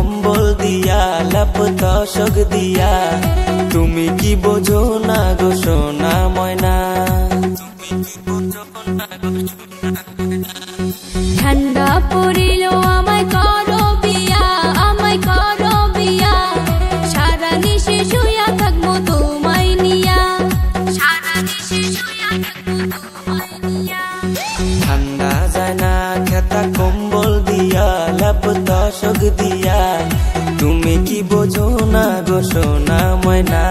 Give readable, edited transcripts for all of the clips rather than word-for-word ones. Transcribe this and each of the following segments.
কম্বল দিয়া লাপ তশক দিয়া তুমি কি বোঝো না গো সোনা ময়না ঠান্ডা পড়িল আমায় করো বিয়া সারা নিশে শুয়া থাকবো তোমায় নিয়া ঠান্ডা যায় না খেতা কম্বল দিয়া লাপ তশক দিয়া তুমি কি বোঝো না গো সোনা ময়না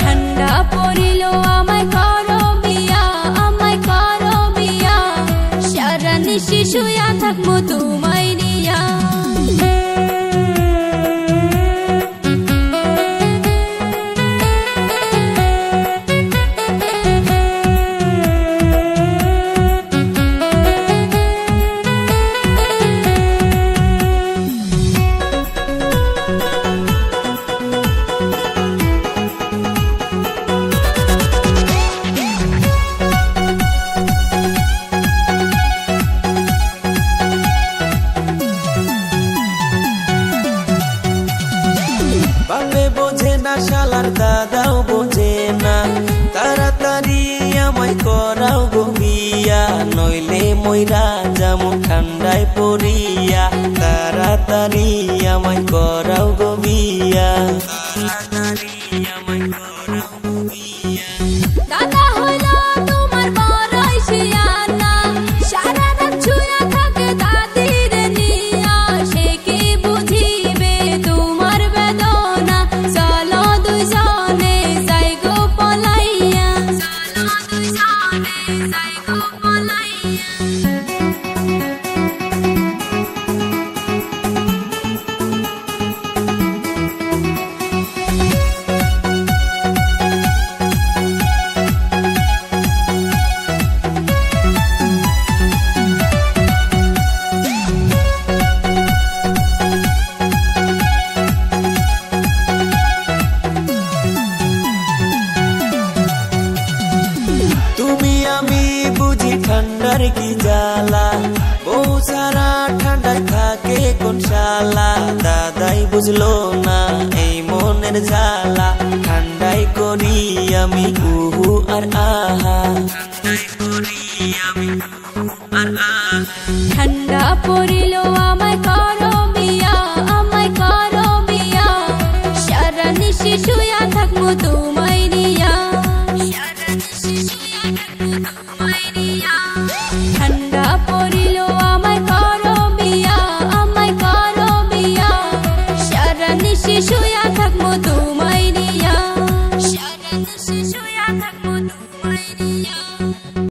ঠান্ডা পড়িল আমায় করো বিয়া সারা নিশে শুয়া থাকবো তোমায় নিয়া বাংলে বোঝে না শালার দাদাও বোঝে না তাড়াতাড়ি আমায় করাও গো বিয়া নইলে মইরা যামু ঠান্ডায় পড়িয়া তাড়াতাড়ি আমায় করাও গো বিয়া দাদা হইলো তোমার বড়ই শিয়ানা সারা রাত শুয়া থাকে দাদির নিয়া সে কি বুঝিবে তোমার বেদনা চলো দুইজনে যাই গো পলাইয়া তুমি আমি বুঝি ঠান্ডার কি জ্বালা বউ সারা ঠান্ডায় থাকে কোন শালা দাদাই বুঝলো না এই মনের জ্বালা ঠান্ডায় করি আমি উহু আর আহা ঠান্ডা পড়িল আমায় করো বিয়া সারা নিশে শুয়া থাকবো তোমার